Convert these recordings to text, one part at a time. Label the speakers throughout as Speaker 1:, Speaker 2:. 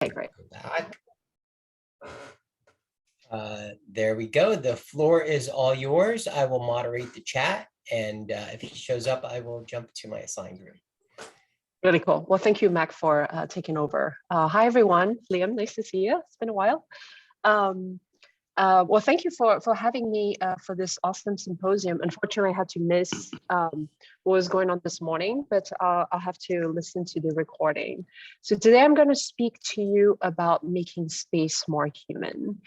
Speaker 1: Okay, great.
Speaker 2: Back. There we go. The floor is all yours. I will moderate the chat, and if he shows up, I will jump to my assigned room.
Speaker 1: Really cool. Well, thank you, Mac, for taking over. Hi, everyone. Liam, nice to see you. It's been a while. Well, thank you for having me for this awesome symposium. Unfortunately, I had to miss what was going on this morning, but I'll have to listen to the recording. So today I'm going to speak to you about making space more human,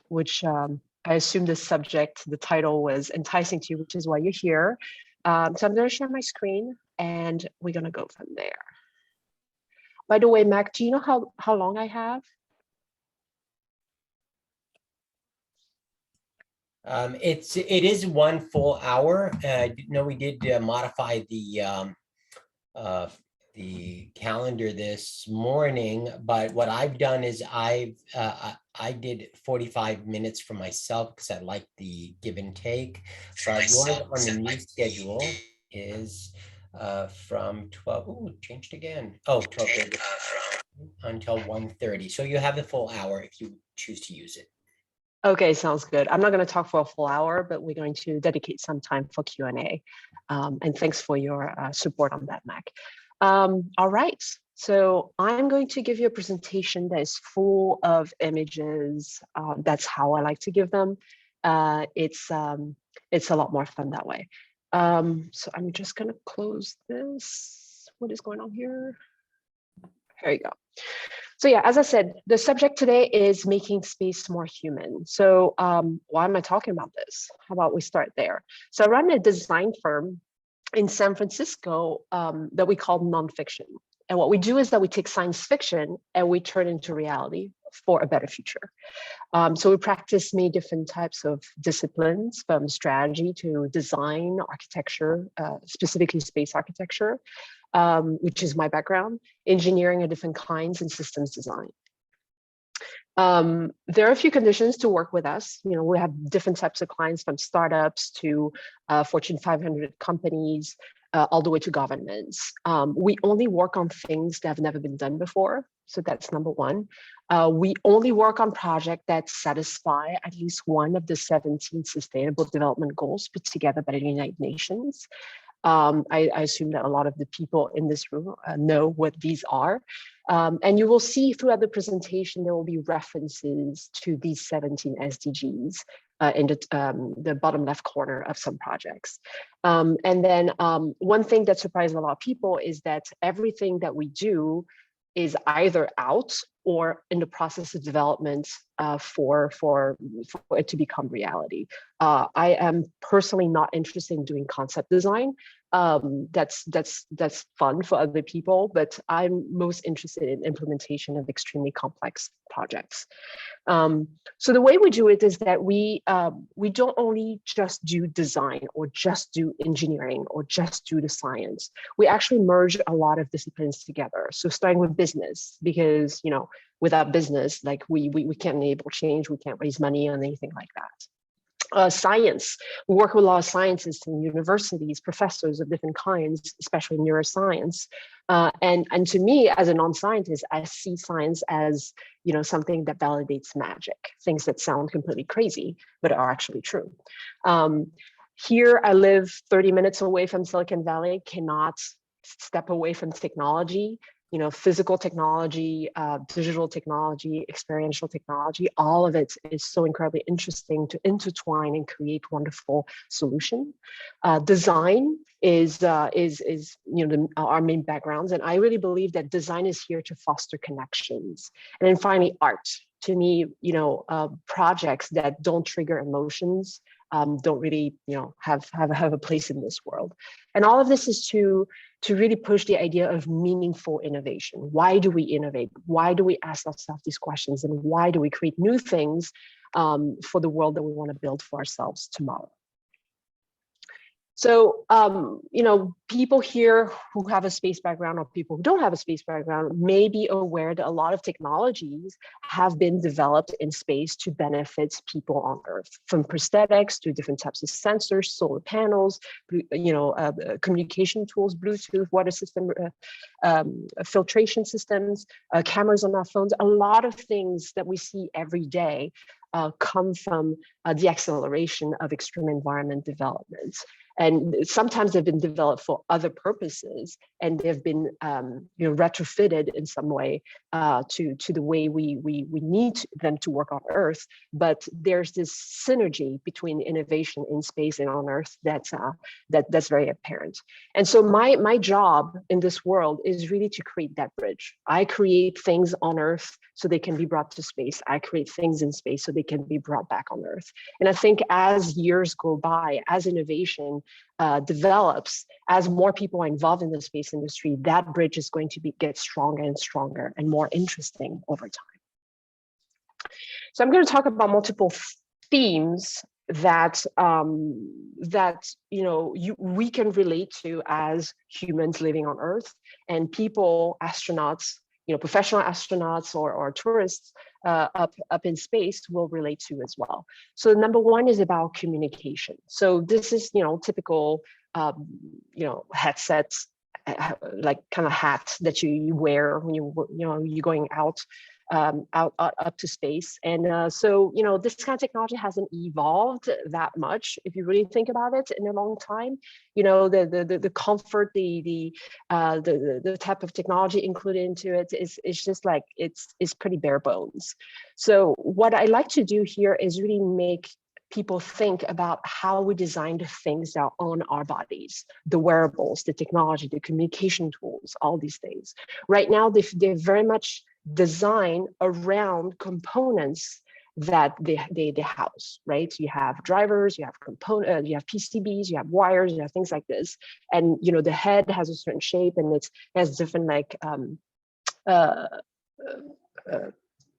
Speaker 1: which I assume the subject, the title was enticing to you, which is why you're here. So I'm going to share my screen and we're going to go from there. By the way, Mac, do you know how long I have?
Speaker 2: It is 1 full hour. No, we did modify the calendar this morning, but what I've done is I did 45 minutes for myself because I like the give and take. But yours on the new schedule is from 12. Oh, it changed again. Oh, 12:30 until 1:30. So you have the full hour if you choose to use it.
Speaker 1: Okay, sounds good. I'm not going to talk for a full hour, but we're going to dedicate some time for Q&A. And thanks for your support on that, Mac. All right, so I'm going to give you a presentation that is full of images. That's how I like to give them. It's a lot more fun that way. So I'm just going to close this. What is going on here? There you go. So yeah, as I said, the subject today is making space more human. So why am I talking about this? How about we start there? So I run a design firm in San Francisco that we call Nonfiction. And what we do is that we take science fiction and we turn it into reality for a better future. So we practice many different types of disciplines, from strategy to design, architecture, specifically space architecture, which is my background, engineering of different kinds, and systems design. There are a few conditions to work with us. You know, we have different types of clients, from startups to Fortune 500 companies, all the way to governments. We only work on things that have never been done before. So that's number one. We only work on projects that satisfy at least one of the 17 Sustainable Development Goals put together by the United Nations. I assume that a lot of the people in this room know what these are. And you will see throughout the presentation, there will be references to these 17 SDGs in the bottom left corner of some projects. And then one thing that surprised a lot of people is that everything that we do is either out or in the process of development for it to become reality. I am personally not interested in doing concept design. That's fun for other people, but I'm most interested in implementation of extremely complex projects. So the way we do it is that we don't only just do design or just do engineering or just do the science. We actually merge a lot of disciplines together. So starting with business, because without business, like we can't enable change, we can't raise money on anything like that. Science, we work with a lot of scientists in universities, professors of different kinds, especially neuroscience. And to me, as a non-scientist, I see science as something that validates magic, things that sound completely crazy, but are actually true. Here, I live 30 minutes away from Silicon Valley, cannot step away from technology. Physical technology, digital technology, experiential technology, all of it is so incredibly interesting to intertwine and create wonderful solution. Design is our main backgrounds, and I really believe that design is here to foster connections. And then finally, art. To me, projects that don't trigger emotions don't really, have a place in this world. And all of this is to really push the idea of meaningful innovation. Why do we innovate? Why do we ask ourselves these questions? And why do we create new things for the world that we want to build for ourselves tomorrow? So, people here who have a space background or people who don't have a space background may be aware that a lot of technologies have been developed in space to benefit people on Earth, from prosthetics to different types of sensors, solar panels, communication tools, Bluetooth, water system, filtration systems, cameras on our phones. A lot of things that we see every day come from the acceleration of extreme environment development. And sometimes they've been developed for other purposes, and they've been retrofitted in some way to the way we need them to work on Earth. But there's this synergy between innovation in space and on Earth that's very apparent. And so my job in this world is really to create that bridge. I create things on Earth so they can be brought to space. I create things in space so they can be brought back on Earth. And I think as years go by, as innovation develops, as more people are involved in the space industry, that bridge is going to get stronger and stronger and more interesting over time. So I'm going to talk about multiple themes that we can relate to as humans living on Earth, and people, astronauts, professional astronauts or tourists up in space will relate to as well. So number one is about communication. So this is typical headsets, like kind of hats that you wear when you're going out up to space. And so this kind of technology hasn't evolved that much if you really think about it in a long time. The comfort, the type of technology included into it is just like it's pretty bare bones. So what I like to do here is really make people think about how we design the things that are on our bodies, the wearables, the technology, the communication tools, all these things. Right now, they're very much designed around components that they house, right? You have drivers, you have you have PCBs, you have wires, you have things like this. And the head has a certain shape, and it has different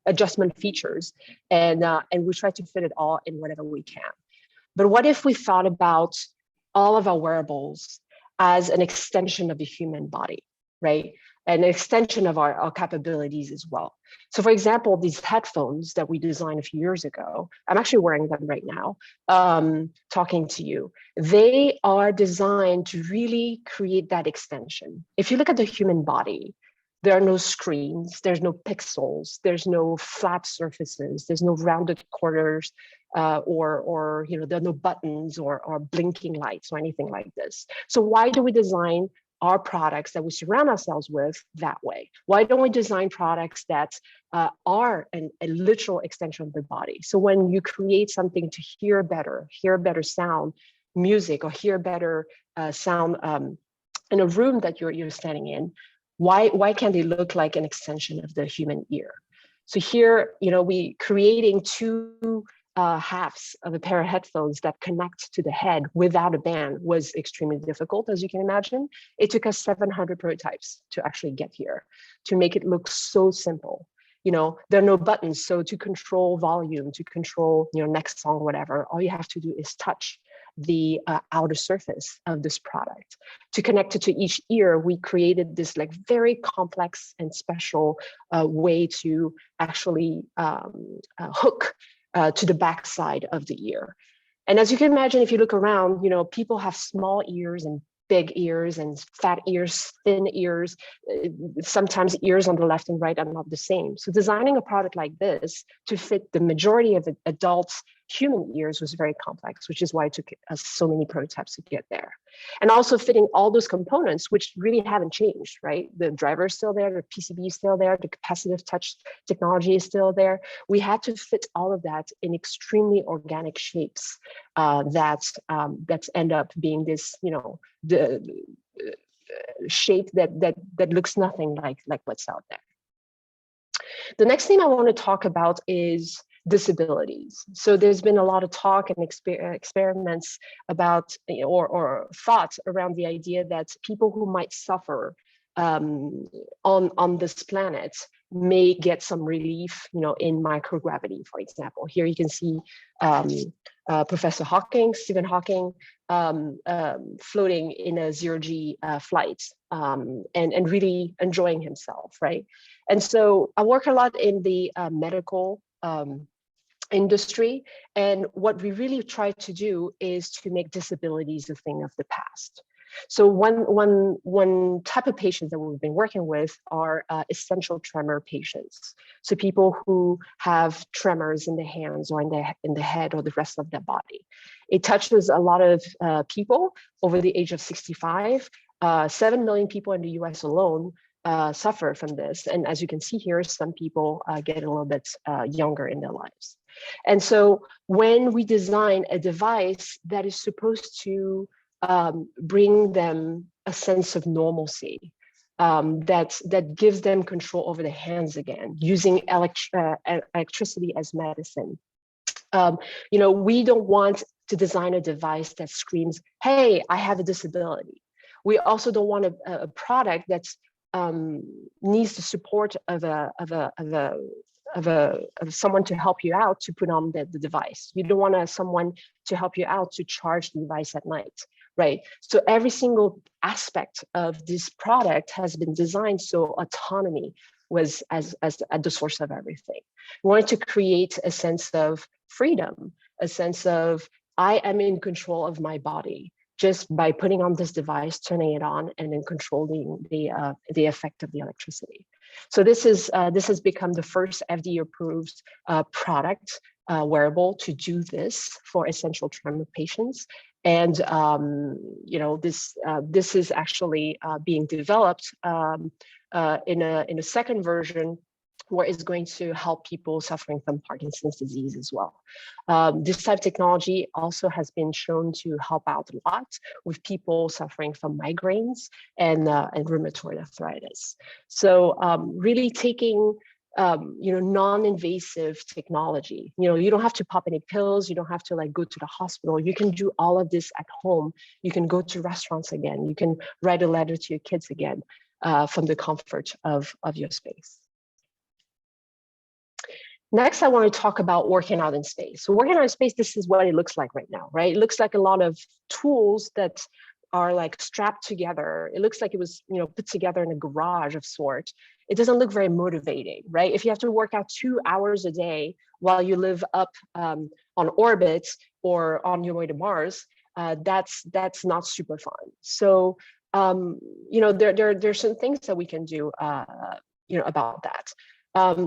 Speaker 1: adjustment features, and we try to fit it all in whatever we can. But what if we thought about all of our wearables as an extension of the human body, right? An extension of our capabilities as well. So for example, these headphones that we designed a few years ago, I'm actually wearing them right now, talking to you. They are designed to really create that extension. If you look at the human body, there are no screens, there's no pixels, there's no flat surfaces, there's no rounded corners, or there are no buttons or blinking lights or anything like this. So why do we design our products that we surround ourselves with that way? Why don't we design products that are a literal extension of the body? So when you create something to hear better sound, music, or hear better sound in a room that you're standing in, why can't they look like an extension of the human ear? So here, we creating two halves of a pair of headphones that connect to the head without a band was extremely difficult, as you can imagine. It took us 700 prototypes to actually get here, to make it look so simple. There are no buttons, so to control volume, to control next song, whatever, all you have to do is touch the outer surface of this product. To connect it to each ear, we created this very complex and special way to actually hook to the backside of the ear. And as you can imagine, if you look around, people have small ears and big ears and fat ears, thin ears. Sometimes ears on the left and right are not the same. So designing a product like this to fit the majority of adults' human ears was very complex, which is why it took us so many prototypes to get there. And also fitting all those components, which really haven't changed, right? The driver is still there, the PCB is still there, the capacitive touch technology is still there. We had to fit all of that in extremely organic shapes that end up being this, the shape that looks nothing like what's out there. The next thing I want to talk about is disabilities. So there's been a lot of talk and experiments about or thoughts around the idea that people who might suffer on this planet may get some relief, in microgravity, for example. Here you can see Professor Hawking, Stephen Hawking, floating in a zero-G flight and really enjoying himself, right? And so I work a lot in the medical industry, and what we really try to do is to make disabilities a thing of the past. So one type of patients that we've been working with are essential tremor patients. So people who have tremors in the hands or in the head or the rest of their body. It touches a lot of people over the age of 65. 7 million people in the US alone suffer from this. And as you can see here, some people get a little bit younger in their lives. And so when we design a device that is supposed to bring them a sense of normalcy, that gives them control over the hands again, using electricity as medicine. We don't want to design a device that screams, "Hey, I have a disability." We also don't want a product that needs the support of someone to help you out to put on the device. You don't want someone to help you out to charge the device at night, right? So every single aspect of this product has been designed so autonomy was as at the source of everything. We wanted to create a sense of freedom, a sense of I am in control of my body just by putting on this device, turning it on, and then controlling the effect of the electricity. So this has become the first FDA-approved product wearable to do this for essential tremor patients. And this is actually being developed in a second version, where it's going to help people suffering from Parkinson's disease as well. This type of technology also has been shown to help out a lot with people suffering from migraines and rheumatoid arthritis. So really taking non-invasive technology. You don't have to pop any pills. You don't have to go to the hospital. You can do all of this at home. You can go to restaurants again. You can write a letter to your kids again from the comfort of your space. Next, I want to talk about working out in space. So working out in space, this is what it looks like right now, right? It looks like a lot of tools that are strapped together. It looks like it was, put together in a garage of sorts. It doesn't look very motivating, right? If you have to work out 2 hours a day while you live up on orbit or on your way to Mars, that's not super fun. So, there's some things that we can do, about that.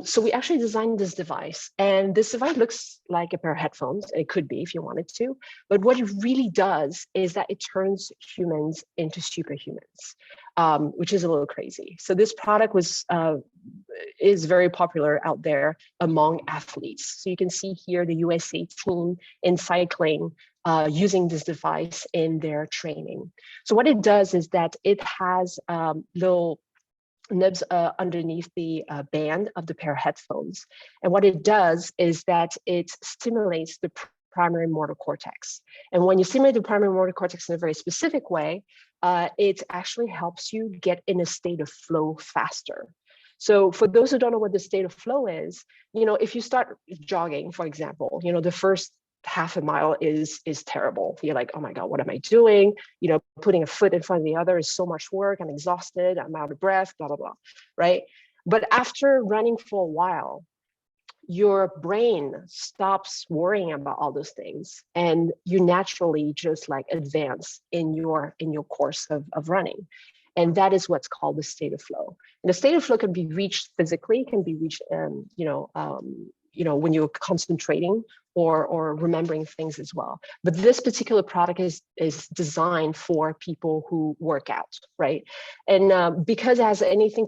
Speaker 1: So we actually designed this device, and this device looks like a pair of headphones. It could be if you wanted to, but what it really does is that it turns humans into superhumans, which is a little crazy. So this product is very popular out there among athletes. So you can see here the USA team in cycling using this device in their training. So what it does is that it has little nibs underneath the band of the pair of headphones. And what it does is that it stimulates the primary motor cortex. And when you stimulate the primary motor cortex in a very specific way, it actually helps you get in a state of flow faster. So for those who don't know what the state of flow is, if you start jogging, for example, the first half a mile is terrible. You're like, oh my God, what am I doing? Putting a foot in front of the other is so much work. I'm exhausted. I'm out of breath, blah, blah, blah, right? But after running for a while, your brain stops worrying about all those things, and you naturally just advance in your course of running. And that is what's called the state of flow. And the state of flow can be reached physically, can be reached, when you're concentrating or remembering things as well. But this particular product is designed for people who work out, right? And because it has everything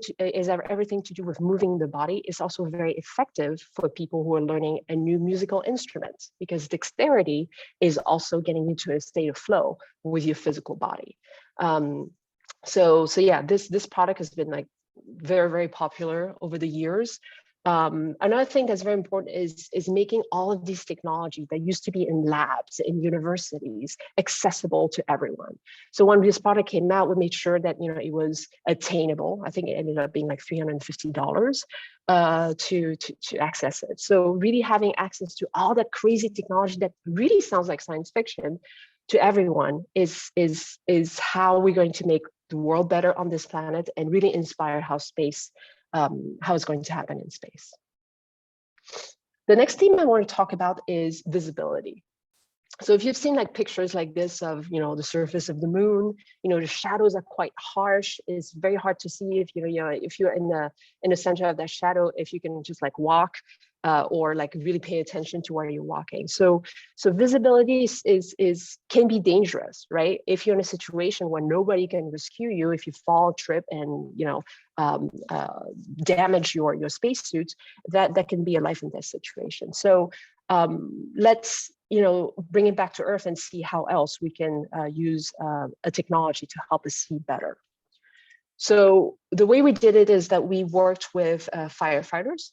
Speaker 1: to do with moving the body, it's also very effective for people who are learning a new musical instrument, because dexterity is also getting into a state of flow with your physical body. So yeah, this product has been very, very popular over the years. Another thing that's very important is making all of these technology that used to be in labs, in universities, accessible to everyone. So when this product came out, we made sure that it was attainable. I think it ended up being like $350 to access it. So really having access to all that crazy technology that really sounds like science fiction to everyone is how we're going to make the world better on this planet and really inspire how it's going to happen in space. The next theme I want to talk about is visibility. So if you've seen like pictures like this of the surface of the moon, the shadows are quite harsh. It's very hard to see if you're in the center of that shadow, if you can just like walk or like really pay attention to where you're walking. So visibility can be dangerous, right? If you're in a situation where nobody can rescue you, if you fall, trip, and damage your spacesuit, that can be a life and death situation. So let's bring it back to Earth and see how else we can use a technology to help us see better. So the way we did it is that we worked with firefighters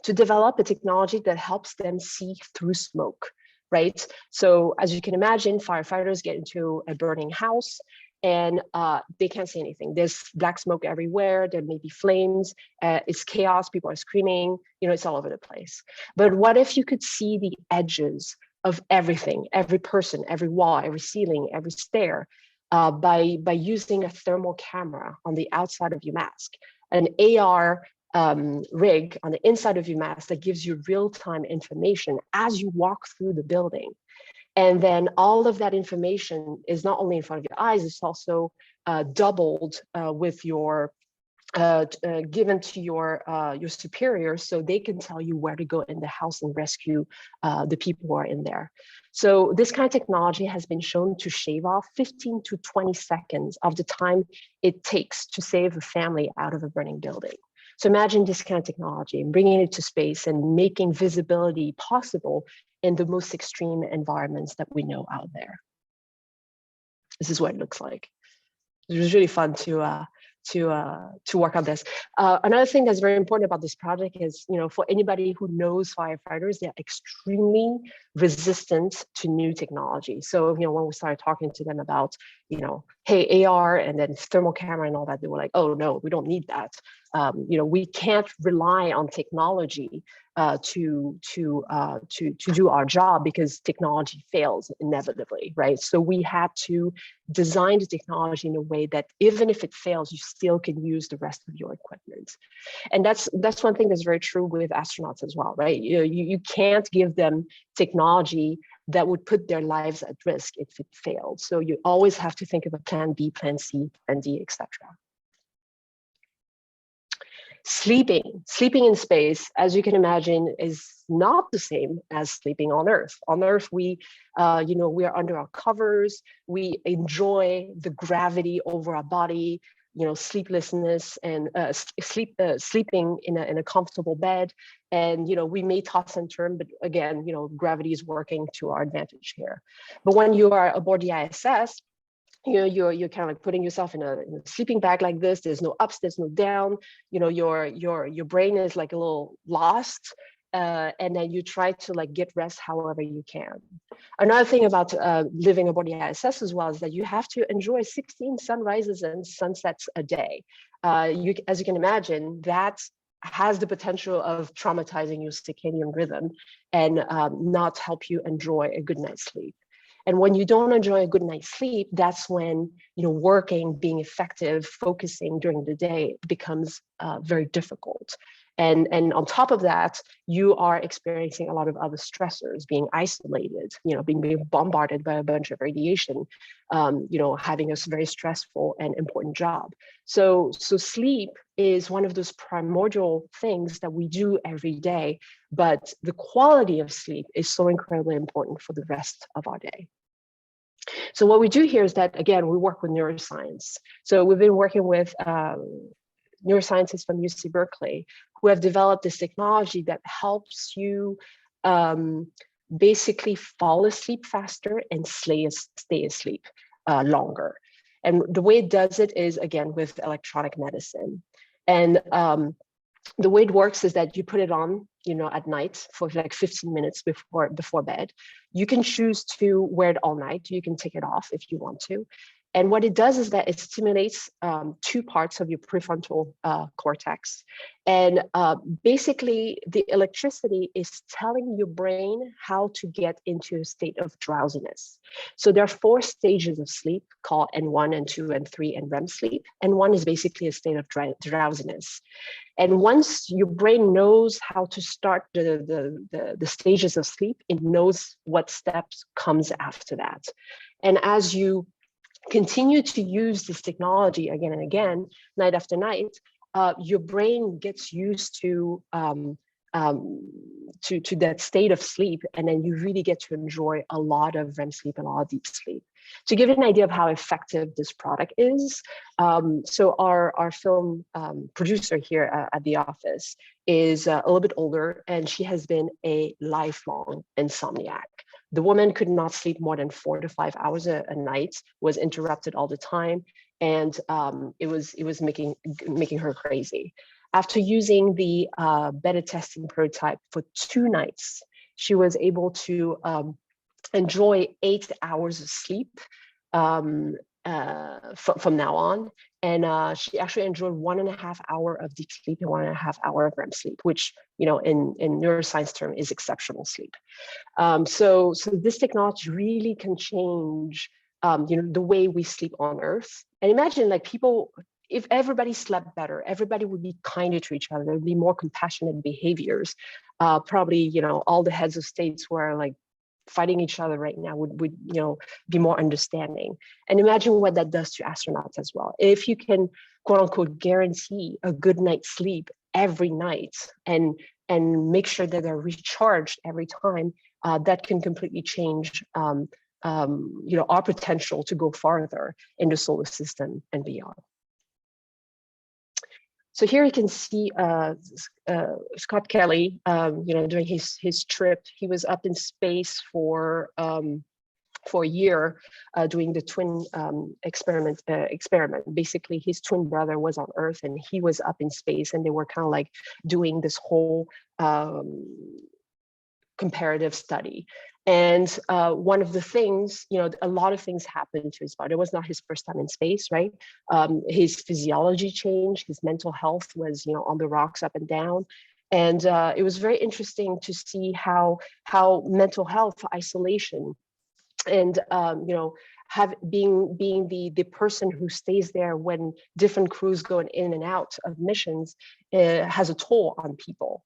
Speaker 1: to develop a technology that helps them see through smoke, right? So as you can imagine, firefighters get into a burning house and they can't see anything. There's black smoke everywhere. There may be flames. It's chaos. People are screaming. It's all over the place. But what if you could see the edges of everything, every person, every wall, every ceiling, every stair, by using a thermal camera on the outside of your mask, an AR rig on the inside of your mask that gives you real-time information as you walk through the building. And then all of that information is not only in front of your eyes, it's also doubled with your given to your superiors, so they can tell you where to go in the house and rescue the people who are in there. So this kind of technology has been shown to shave off 15 to 20 seconds of the time it takes to save a family out of a burning building. So imagine this kind of technology and bringing it to space and making visibility possible in the most extreme environments that we know out there. This is what it looks like. It was really fun to work on this. Another thing that's very important about this project is, for anybody who knows firefighters, they're extremely resistant to new technology. So, when we started talking to them about, hey, AR and then thermal camera and all that, they were like, oh no, we don't need that. We can't rely on technology to do our job because technology fails inevitably, right? So we had to design the technology in a way that even if it fails, you still can use the rest of your equipment. And that's one thing that's very true with astronauts as well, right? You can't give them technology that would put their lives at risk if it failed. So you always have to think of a plan B, plan C, plan D, etc. Sleeping in space, as you can imagine, is not the same as sleeping on Earth. On Earth, we are under our covers. We enjoy the gravity over our body, sleeplessness and sleeping in a comfortable bed. And, we may toss and turn, but again, gravity is working to our advantage here. But when you are aboard the ISS, you're kind of like putting yourself in a sleeping bag like this. There's no ups, there's no down. Your brain is like a little lost, and then you try to like get rest however you can. Another thing about living aboard the ISS as well is that you have to enjoy 16 sunrises and sunsets a day. As you can imagine, that has the potential of traumatizing your circadian rhythm and not help you enjoy a good night's sleep. And when you don't enjoy a good night's sleep, that's when working, being effective, focusing during the day becomes very difficult. And on top of that, you are experiencing a lot of other stressors, being isolated, being bombarded by a bunch of radiation, having a very stressful and important job. So sleep is one of those primordial things that we do every day, but the quality of sleep is so incredibly important for the rest of our day. So what we do here is that, again, we work with neuroscience. So we've been working with neuroscientists from UC Berkeley who have developed this technology that helps you basically fall asleep faster and stay asleep longer. And the way it does it is, again, with electronic medicine. And the way it works is that you put it on, at night for like 15 minutes before bed. You can choose to wear it all night. You can take it off if you want to. And what it does is that it stimulates two parts of your prefrontal cortex. And basically, the electricity is telling your brain how to get into a state of drowsiness. So there are 4 stages of sleep called N1, N2, N3, and REM sleep. N1 is basically a state of drowsiness. And once your brain knows how to start the stages of sleep, it knows what steps comes after that. And as you continue to use this technology again and again, night after night, your brain gets used to that state of sleep, and then you really get to enjoy a lot of REM sleep and a lot of deep sleep. To give you an idea of how effective this product is, so our film producer here at the office is a little bit older, and she has been a lifelong insomniac. The woman could not sleep more than 4 to 5 hours a night, was interrupted all the time, and it was making her crazy. After using the beta testing prototype for 2 nights, she was able to enjoy 8 hours of sleep from now on. And she actually enjoyed 1.5 hours of deep sleep and 1.5 hours of REM sleep, which, in neuroscience term is exceptional sleep. So this technology really can change, the way we sleep on Earth. And imagine, like, people, if everybody slept better, everybody would be kinder to each other. There would be more compassionate behaviors. Probably, all the heads of states who are like fighting each other right now would be more understanding. And imagine what that does to astronauts as well. If you can, quote unquote, guarantee a good night's sleep every night and make sure that they're recharged every time, that can completely change our potential to go farther in the solar system and beyond. So here you can see Scott Kelly, during his trip. He was up in space for a year doing the twin experiment. Basically, his twin brother was on Earth and he was up in space, and they were kind of like doing this whole comparative study. And one of the things, a lot of things happened to his body. It was not his first time in space, right? His physiology changed, his mental health was, on the rocks, up and down. And it was very interesting to see how mental health, isolation, and being the person who stays there when different crews go in and out of missions has a toll on people.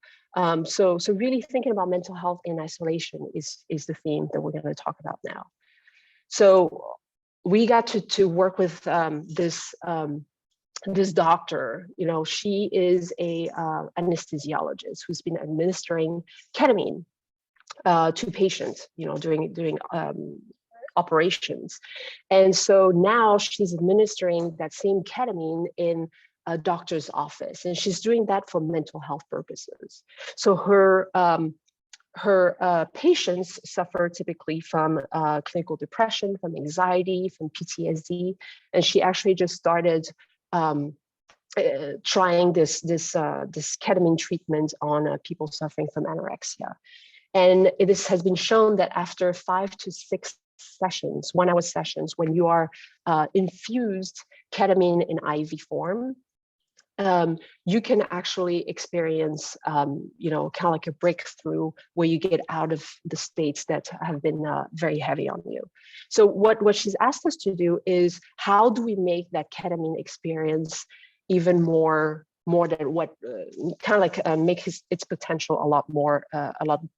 Speaker 1: So really thinking about mental health in isolation is the theme that we're going to talk about now. So we got to work with this doctor. She is a anesthesiologist who's been administering ketamine to patients, during operations. And so now she's administering that same ketamine in a doctor's office, and she's doing that for mental health purposes. So her patients suffer typically from clinical depression, from anxiety, from PTSD, and she actually just started trying this ketamine treatment on people suffering from anorexia. And this has been shown that after 5 to 6 sessions, 1-hour sessions, when you are infused ketamine in IV form, you can actually experience, kind of like a breakthrough where you get out of the states that have been very heavy on you. So what she's asked us to do is, how do we make that ketamine experience even more than what, kind of like make its potential a lot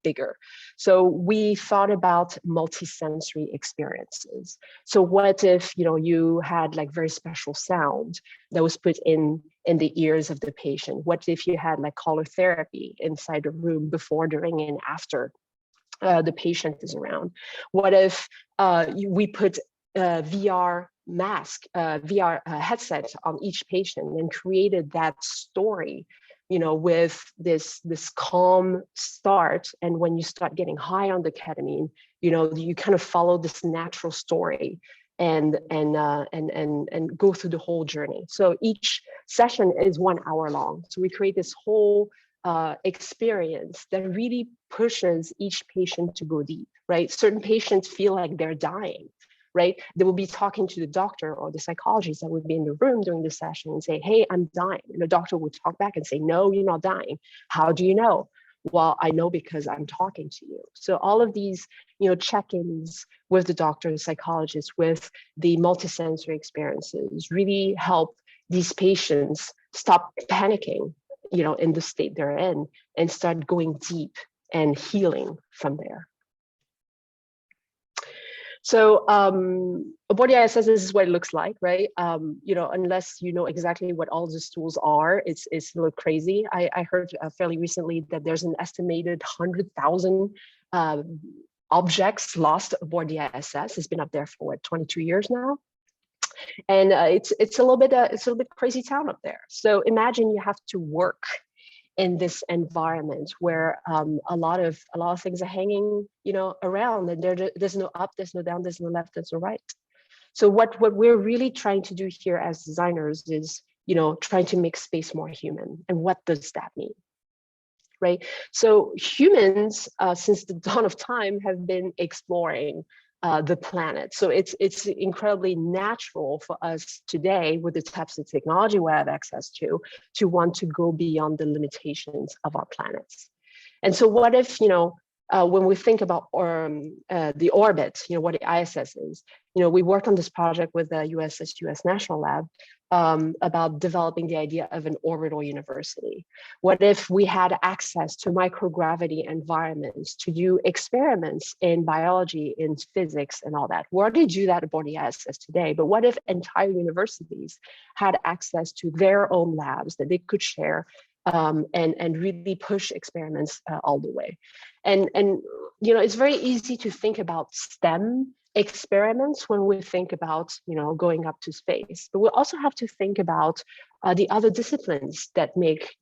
Speaker 1: bigger. So we thought about multisensory experiences. So what if you had like very special sound that was put in the ears of the patient? What if you had like color therapy inside the room before, during, and after the patient is around? What if we put VR headset on each patient and created that story, with this calm start, and when you start getting high on the ketamine, you kind of follow this natural story, and go through the whole journey. So each session is 1 hour long. So we create this whole experience that really pushes each patient to go deep, right? Certain patients feel like they're dying, right? They will be talking to the doctor or the psychologist that would be in the room during the session and say, hey, I'm dying. And the doctor would talk back and say, no, you're not dying. How do you know? Well, I know because I'm talking to you. So all of these, check-ins with the doctor, the psychologist, with the multisensory experiences really help these patients stop panicking, in the state they're in, and start going deep and healing from there. So a body ISS, this is what it looks like, right? Unless you know exactly what all these tools are, it's a little crazy. I heard fairly recently that there's an estimated 100,000 objects lost aboard the ISS. It's been up there for 22 years now. And it's a little bit crazy town up there. So imagine you have to work in this environment where a lot of things are hanging, around, and there's no up, there's no down, there's no left, there's no right. So what we're really trying to do here as designers is, trying to make space more human. And what does that mean? Right? So humans, since the dawn of time, have been exploring the planet. So it's incredibly natural for us today, with the types of technology we have access to want to go beyond the limitations of our planets. And so what if, when we think about the orbit, what the ISS is, we worked on this project with the US National Lab about developing the idea of an orbital university. What if we had access to microgravity environments to do experiments in biology, in physics, and all that? We already do that aboard the ISS today, but what if entire universities had access to their own labs that they could share and really push experiments all the way? And it's very easy to think about STEM experiments when we think about going up to space, but we also have to think about the other disciplines that make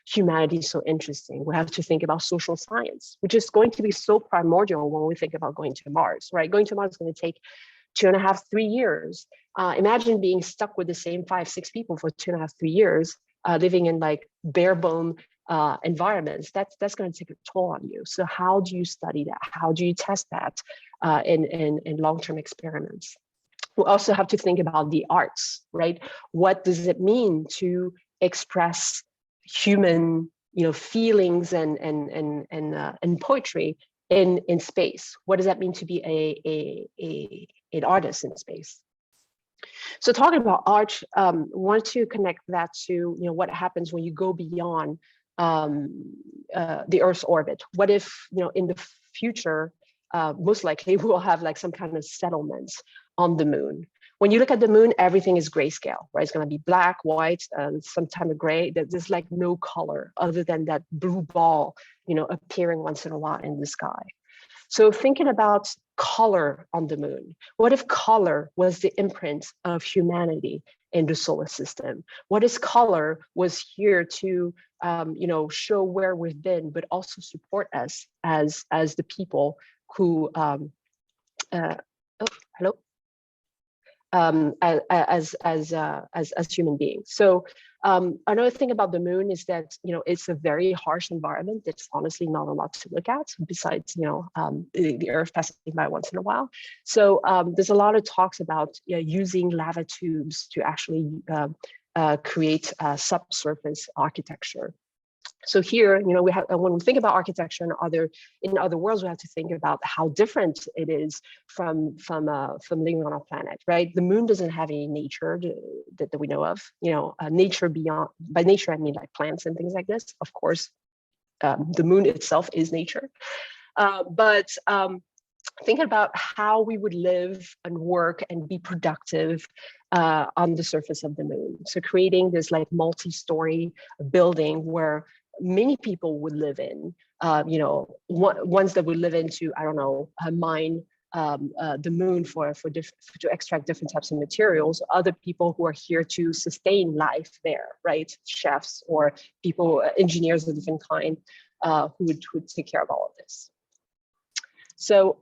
Speaker 1: humanity so interesting. We have to think about social science, which is going to be so primordial when we think about going to Mars, right? Going to Mars is going to take 2.5, 3 years. Imagine being stuck with the same 5, 6 people for 2.5, 3 years, living in like bare bone environments. That's going to take a toll on you. So how do you study that? How do you test that in long-term experiments? We also have to think about the arts, right? What does it mean to express human, feelings and poetry in space? What does that mean to be an artist in space? So talking about art, want to connect that to what happens when you go beyond the Earth's orbit. What if in the future, most likely we will have like some kind of settlements on the moon. When you look at the moon, everything is grayscale, right? It's going to be black, white, some kind of gray. There's like no color other than that blue ball, appearing once in a while in the sky. So thinking about color on the moon, what if color was the imprint of humanity in the solar system? What if color was here to show where we've been, but also support us as the people who as human beings. So another thing about the moon is that it's a very harsh environment. It's honestly not a lot to look at besides the Earth passing by once in a while. So there's a lot of talks about using lava tubes to actually create subsurface architecture. So here, we have, when we think about architecture in other worlds, we have to think about how different it is from living on our planet, right? The moon doesn't have any nature that we know of. Nature beyond, by nature I mean like plants and things like this. Of course, the moon itself is nature, but thinking about how we would live and work and be productive on the surface of the moon. So creating this like multi-story building where many people would live in, ones that would live into, I don't know, mine the moon to extract different types of materials. Other people who are here to sustain life there, right? Chefs or people, engineers of different kind, who would take care of all of this. So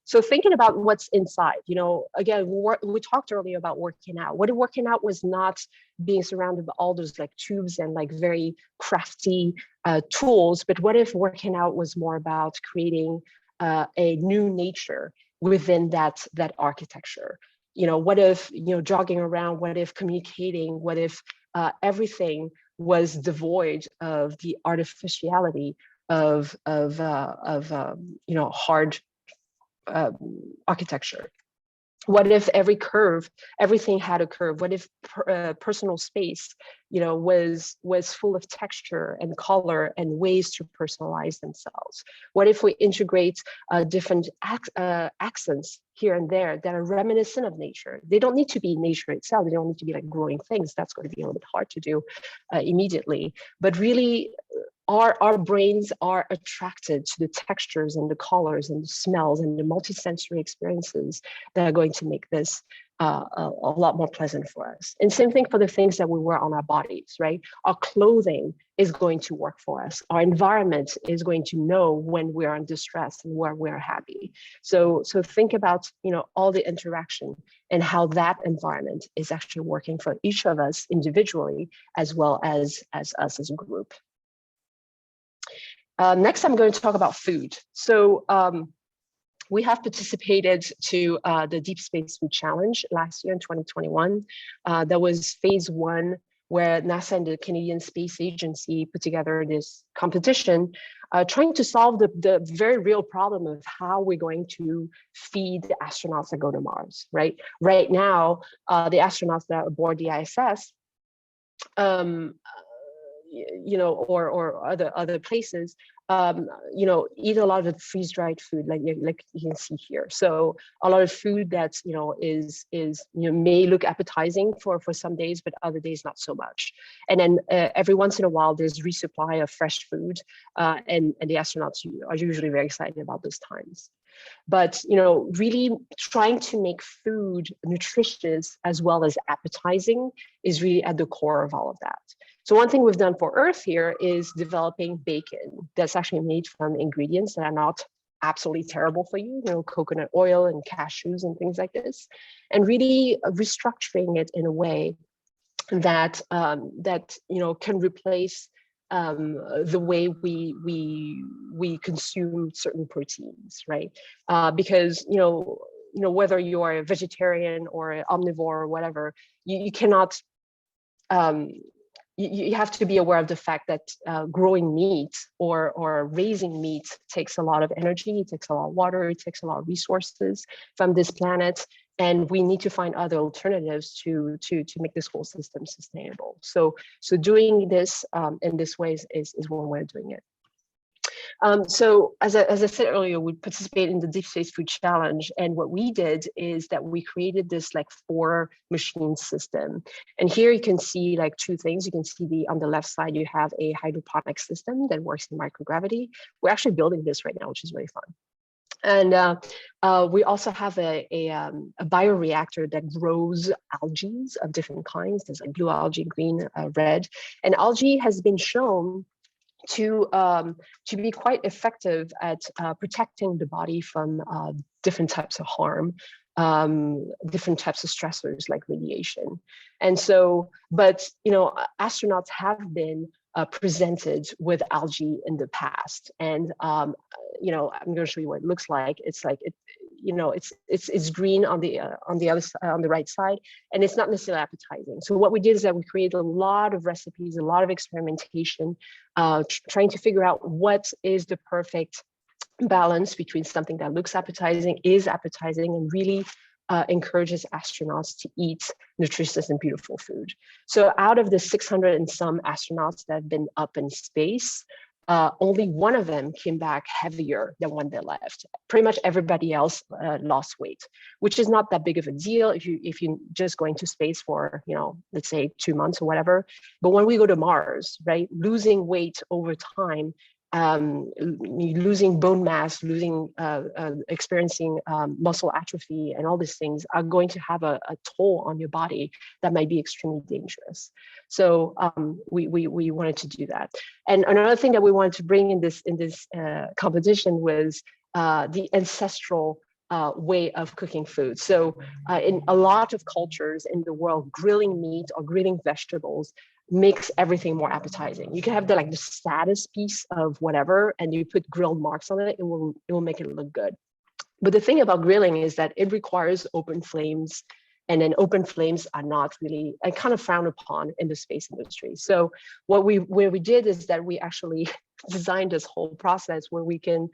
Speaker 1: So thinking about what's inside, you know, again, we talked earlier about working out. What if working out was not being surrounded by all those like tubes and like very crafty tools, but what if working out was more about creating a new nature within that architecture? You know, what if, you know, jogging around, what if communicating, what if everything was devoid of the artificiality of you know, hard architecture? What if everything had a curve? What if personal space, you know, was full of texture and color and ways to personalize themselves? What if we integrate different accents here and there that are reminiscent of nature? They don't need to be nature itself. They don't need to be like growing things. That's going to be a little bit hard to do immediately. But really, our brains are attracted to the textures and the colors and the smells and the multisensory experiences that are going to make this a lot more pleasant for us. And same thing for the things that we wear on our bodies, right? Our clothing is going to work for us. Our environment is going to know when we're in distress and where we're happy. So think about, you know, all the interaction and how that environment is actually working for each of us individually, as well as us as a group. Next, I'm going to talk about food. So we have participated to the Deep Space Food Challenge last year in 2021. That was phase 1, where NASA and the Canadian Space Agency put together this competition, trying to solve the very real problem of how we're going to feed the astronauts that go to Mars, right? Right now, the astronauts that are aboard the ISS, you know, or other places, you know, eat a lot of freeze-dried food, like you can see here. So a lot of food that, you know, is you know, may look appetizing for some days, but other days not so much. And then every once in a while, there's resupply of fresh food, and the astronauts are usually very excited about those times. But, you know, really trying to make food nutritious as well as appetizing is really at the core of all of that. So one thing we've done for Earth here is developing bacon that's actually made from ingredients that are not absolutely terrible for you, you know, coconut oil and cashews and things like this, and really restructuring it in a way that that, you know, can replace the way we consume certain proteins, right? Because you know whether you are a vegetarian or an omnivore or whatever, you cannot. You have to be aware of the fact that growing meat or raising meat takes a lot of energy, it takes a lot of water, it takes a lot of resources from this planet, and we need to find other alternatives to make this whole system sustainable. So doing this in this way is one way of doing it. So as I said earlier, we participated in the Deep Space Food Challenge, and what we did is that we created this like 4 machine system. And here you can see like 2 things. You can see on the left side, you have a hydroponic system that works in microgravity. We're actually building this right now, which is really fun. And we also have a bioreactor that grows algae of different kinds. There's like blue algae, green, red, and algae has been shown to be quite effective at protecting the body from different types of harm, different types of stressors like radiation. And so, but you know, astronauts have been presented with algae in the past, and you know, I'm going to show you what it looks like. It's like you know, it's green on the other on the right side, and it's not necessarily appetizing. So what we did is that we created a lot of recipes, a lot of experimentation, trying to figure out what is the perfect balance between something that looks appetizing, is appetizing, and really encourages astronauts to eat nutritious and beautiful food. So out of the 600 and some astronauts that have been up in space, only one of them came back heavier than when they left. Pretty much everybody else lost weight, which is not that big of a deal if you're just going to space for, you know, let's say 2 months or whatever. But when we go to Mars, right, losing weight over time, losing bone mass, experiencing muscle atrophy, and all these things are going to have a toll on your body that might be extremely dangerous. So we wanted to do that. And another thing that we wanted to bring in this competition was the ancestral way of cooking food. So in a lot of cultures in the world, grilling meat or grilling vegetables makes everything more appetizing. You can have the status piece of whatever, and you put grilled marks on it, it will make it look good. But the thing about grilling is that it requires open flames, and then open flames are not really kind of frowned upon in the space industry. So where we did is that we actually designed this whole process where we can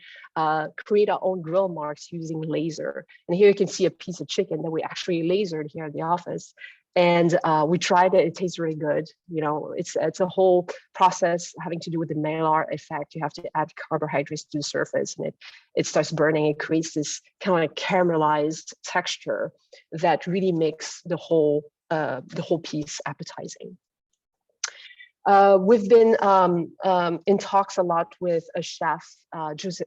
Speaker 1: create our own grill marks using laser. And here you can see a piece of chicken that we actually lasered here at the office. And we tried it. It tastes really good. You know, it's a whole process having to do with the Maillard effect. You have to add carbohydrates to the surface, and it starts burning. It creates this kind of like caramelized texture that really makes the whole piece appetizing. We've been in talks a lot with a chef,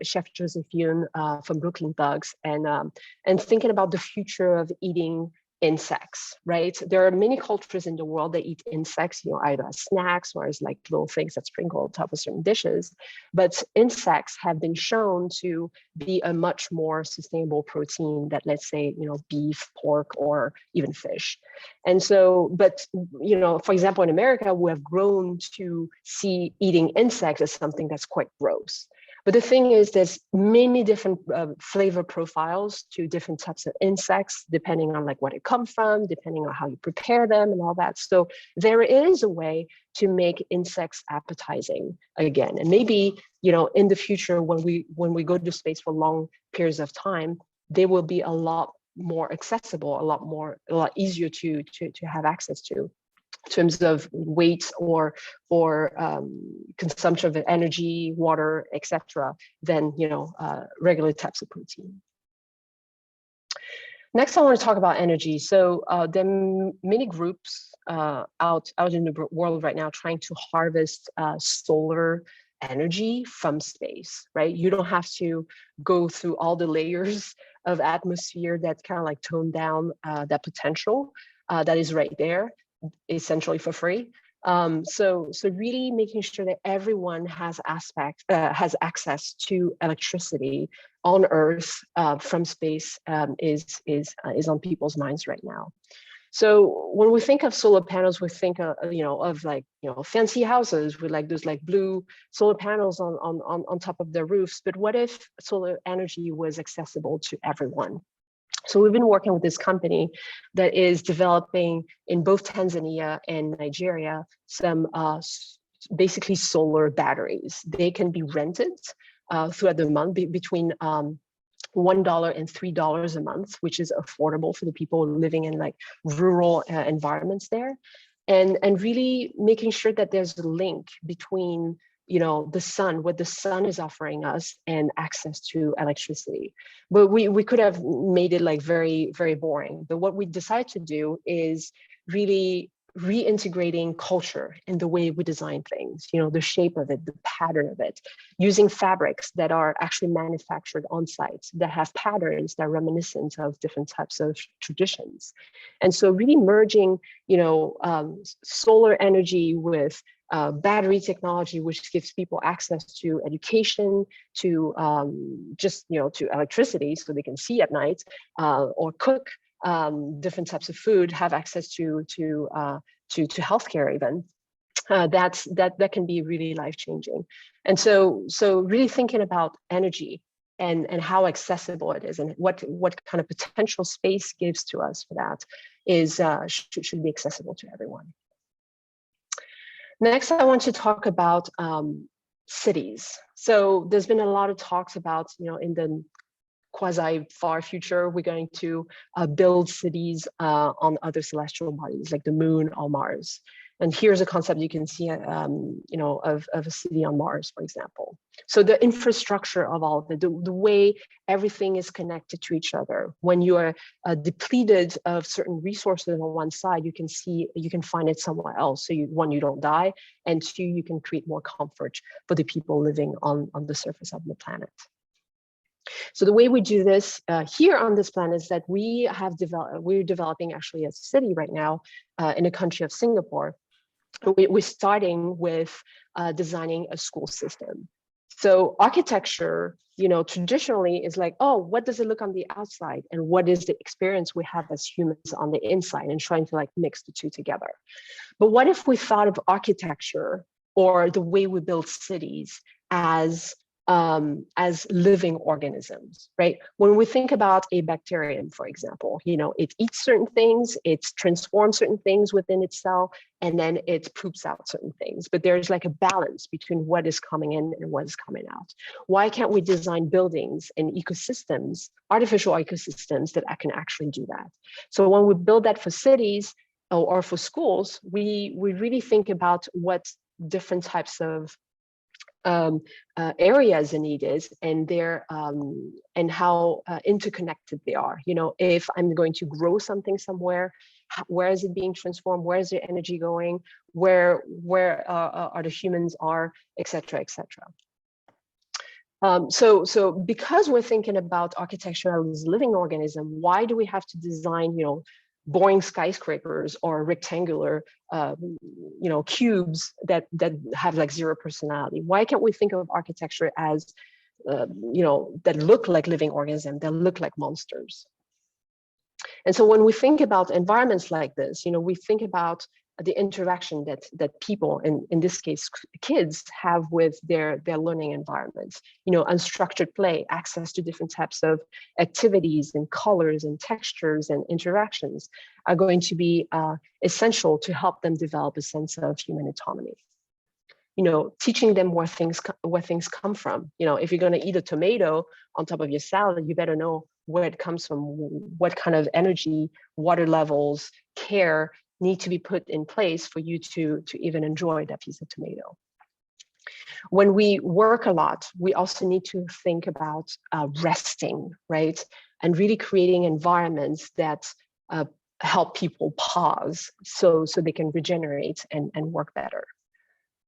Speaker 1: Chef Joseph Yoon from Brooklyn Bugs, and thinking about the future of eating insects, right? There are many cultures in the world that eat insects, you know, either as snacks or as like little things that sprinkle on top of certain dishes. But insects have been shown to be a much more sustainable protein that, let's say, you know, beef, pork, or even fish. And so, but, you know, for example, in America, we have grown to see eating insects as something that's quite gross. But the thing is, there's many different flavor profiles to different types of insects, depending on like what it comes from, depending on how you prepare them and all that. So there is a way to make insects appetizing again. And maybe, you know, in the future, when we go to space for long periods of time, they will be a lot more accessible, a lot easier to have access to, in terms of weight or consumption of energy, water, etc., than, you know, regular types of protein. Next, I want to talk about energy. So there are many groups out in the world right now trying to harvest solar energy from space, right? You don't have to go through all the layers of atmosphere that kind of like tone down that potential that is right there, essentially for free. So really making sure that everyone has access to electricity on Earth from space is on people's minds right now. So when we think of solar panels, we think of like, you know, fancy houses with like those like blue solar panels on top of their roofs. But what if solar energy was accessible to everyone? So we've been working with this company that is developing in both Tanzania and Nigeria some basically solar batteries. They can be rented throughout the month between $1 and $3 a month, which is affordable for the people living in like rural environments there, and really making sure that there's a link between, you know, the sun, what the sun is offering us, and access to electricity. But we could have made it like very, very boring. But what we decided to do is really reintegrating culture in the way we design things, you know, the shape of it, the pattern of it, using fabrics that are actually manufactured on site, that have patterns that are reminiscent of different types of traditions. And so really merging, you know, solar energy with battery technology, which gives people access to education, to just, you know, to electricity so they can see at night, or cook different types of food, have access to healthcare even. That can be really life-changing. And so really thinking about energy and how accessible it is, and what kind of potential space gives to us for that is should be accessible to everyone. Next, I want to talk about cities. So there's been a lot of talks about, you know, in the quasi far future, we're going to build cities on other celestial bodies like the moon or Mars. And here's a concept you can see, you know, of a city on Mars, for example. So the infrastructure of all of it, the way everything is connected to each other. When you are depleted of certain resources on one side, you can find it somewhere else. So one, you don't die, and two, you can create more comfort for the people living on the surface of the planet. So the way we do this here on this planet is that we're developing actually a city right now in the country of Singapore. We're starting with designing a school system. So architecture, traditionally is like, oh, what does it look on the outside? And what is the experience we have as humans on the inside, and trying to like mix the two together. But what if we thought of architecture or the way we build cities as living organisms, right? When we think about a bacterium, for example, it eats certain things, it transforms certain things within itself, and then it poops out certain things. But there's like a balance between what is coming in and what is coming out. Why can't we design buildings and ecosystems, artificial ecosystems that can actually do that? So when we build that for cities or for schools, we really think about what different types of areas a need is, and their and how interconnected they are. If I'm going to grow something somewhere, where is it being transformed? Where is the energy going? Where are the humans are, et cetera, et cetera. So because we're thinking about architecture as a living organism, why do we have to design, boring skyscrapers or rectangular, cubes that have like zero personality? Why can't we think of architecture as, that look like living organisms, that look like monsters? And so when we think about environments like this, we think about the interaction that people, in this case, kids, have with their learning environments. Unstructured play, access to different types of activities and colors and textures and interactions are going to be essential to help them develop a sense of human autonomy. Teaching them where things come from. If you're going to eat a tomato on top of your salad, you better know where it comes from, what kind of energy, water levels, care need to be put in place for you to even enjoy that piece of tomato. When we work a lot, we also need to think about resting, right? And really creating environments that help people pause so they can regenerate and work better.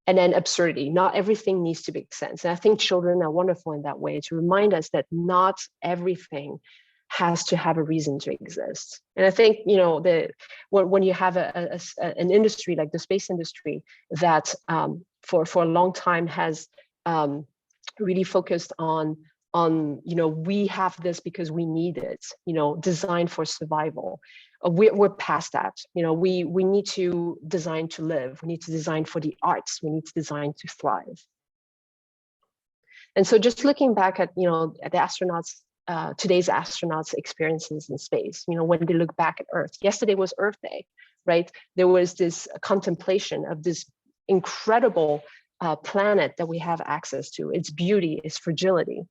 Speaker 1: And then absurdity. Not everything needs to make sense. And I think children are wonderful in that way, to remind us that not everything has to have a reason to exist. And I think, when you have an industry like the space industry that for a long time has really focused on we have this because we need it, designed for survival. We're past that. We need to design to live. We need to design for the arts. We need to design to thrive. And so just looking back at, at the astronauts, today's astronauts' experiences in space, when they look back at Earth. Yesterday was Earth Day, right? There was this contemplation of this incredible planet that we have access to, its beauty, its fragility.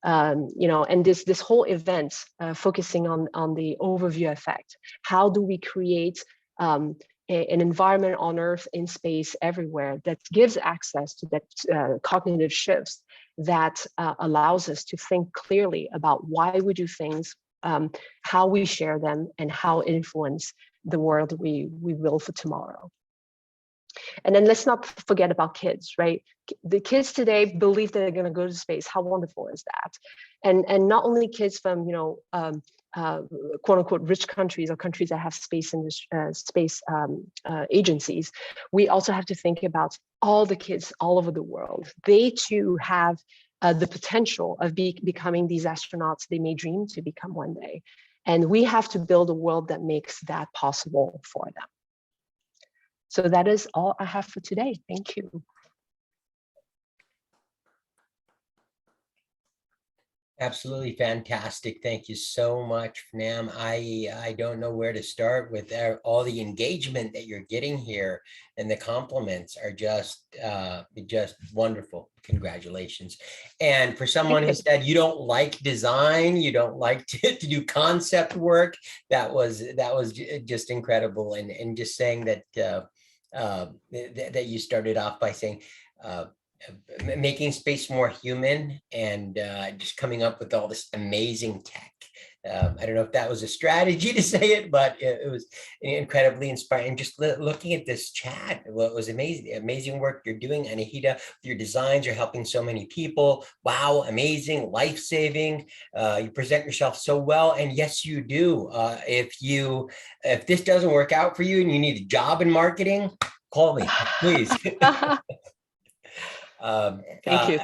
Speaker 1: And this whole event focusing on the overview effect. How do we create an environment on Earth, in space, everywhere, that gives access to that cognitive shifts that allows us to think clearly about why we do things, how we share them, and how it influence the world we will for tomorrow. And then let's not forget about kids, right? The kids today believe that they're going to go to space. How wonderful is that? And not only kids from, quote unquote rich countries or countries that have space agencies. We also have to think about all the kids all over the world. They too have the potential of becoming these astronauts they may dream to become one day. And we have to build a world that makes that possible for them. So that is all I have for today. Thank you.
Speaker 2: Absolutely fantastic. Thank you so much, Phnam. I don't know where to start with all the engagement that you're getting here, and the compliments are just wonderful. Congratulations. And for someone who said you don't like design, you don't like to do concept work, that was just incredible. And just saying that that you started off by saying making space more human, and just coming up with all this amazing tech. I don't know if that was a strategy to say it, but it was incredibly inspiring. Just looking at this chat, well, it was amazing work you're doing, Anahita. Your designs are helping so many people. Wow, amazing, life-saving. You present yourself so well, and yes, you do. If this doesn't work out for you and you need a job in marketing, call me, please.
Speaker 1: Thank you.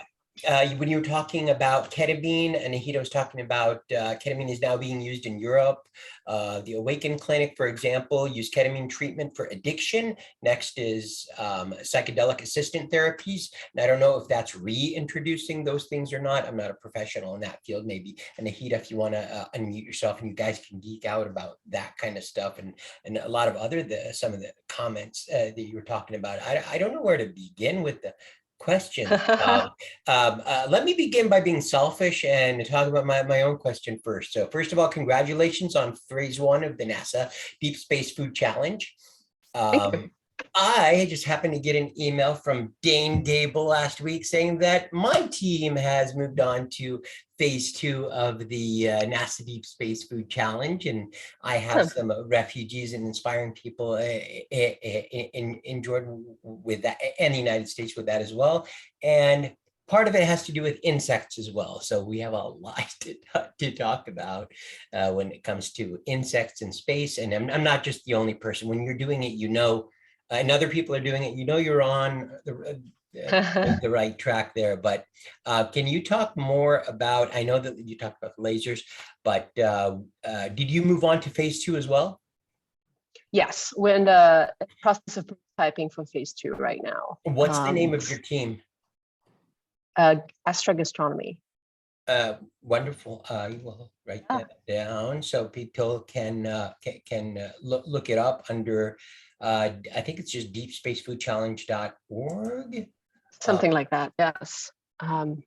Speaker 2: when you were talking about ketamine, and Anahita was talking about ketamine is now being used in Europe. The Awaken Clinic, for example, used ketamine treatment for addiction. Next is psychedelic assistant therapies. And I don't know if that's reintroducing those things or not. I'm not a professional in that field. Maybe, and Anahita, if you want to unmute yourself and you guys can geek out about that kind of stuff and a lot of other some of the comments that you were talking about. I don't know where to begin with the question. Let me begin by being selfish and talk about my own question first. So first of all, congratulations on phase 1 of the NASA Deep Space Food Challenge. I just happened to get an email from Dane Gable last week saying that my team has moved on to phase 2 of the NASA Deep Space Food Challenge. And I have some refugees and inspiring people in Jordan with that, and the United States with that as well. And part of it has to do with insects as well. So we have a lot to talk about when it comes to insects in space. And I'm not just the only person. When you're doing it, you know, and other people are doing it, you know, you're on the right track there. But can you talk more about, I know that you talked about lasers, but did you move on to phase 2 as well?
Speaker 1: Yes, we're in the process of prototyping for phase 2 right now.
Speaker 2: What's the name of your team?
Speaker 1: Astrogastronomy.
Speaker 2: Wonderful. You will write that down so people can look it up under, I think it's just deepspacefoodchallenge.org.
Speaker 1: Something like that, yes.
Speaker 2: And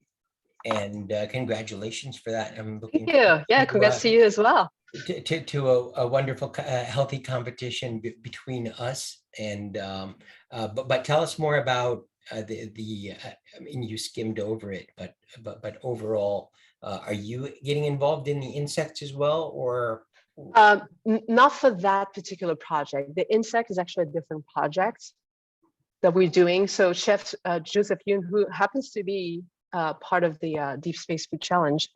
Speaker 2: congratulations for that. I'm looking.
Speaker 1: Thank you. Yeah, congrats to you as well.
Speaker 2: To a wonderful, healthy competition between us. And but tell us more about I mean, you skimmed over it, but overall, are you getting involved in the insects as well, or?
Speaker 1: Not for that particular project. The insect is actually a different project that we're doing. So Chef Joseph Yoon, who happens to be part of the Deep Space Food Challenge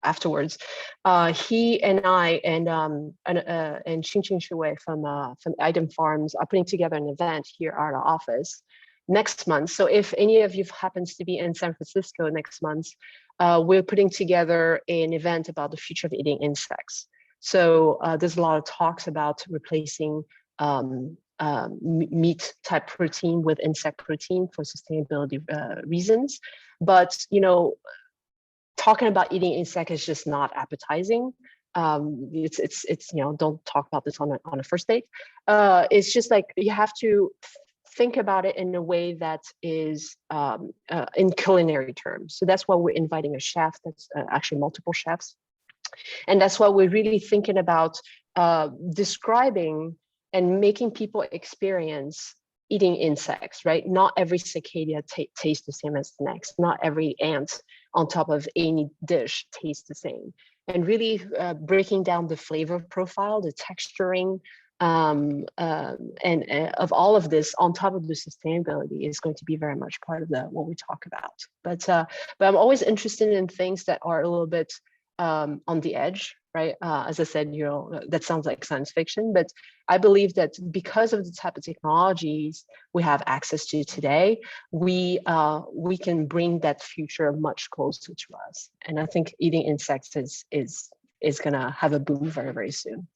Speaker 1: afterwards, he and I and Xingqing Shuwei from Item Farms are putting together an event here at our office next month. So if any of you happens to be in San Francisco next month, we're putting together an event about the future of eating insects. So there's a lot of talks about replacing meat type protein with insect protein for sustainability reasons. But, you know, talking about eating insect is just not appetizing. It's you know, don't talk about this on a first date. It's just like you have to think about it in a way that is in culinary terms. So that's why we're inviting a chef, that's actually multiple chefs. And that's why we're really thinking about describing and making people experience eating insects, right? Not every cicada tastes the same as the next. Not every ant on top of any dish tastes the same. And really breaking down the flavor profile, the texturing, and of all of this on top of the sustainability is going to be very much part of what we talk about. But I'm always interested in things that are a little bit on the edge, right? As I said, you know, that sounds like science fiction, but I believe that because of the type of technologies we have access to today, we can bring that future much closer to us. And I think eating insects is gonna have a boom very, very soon.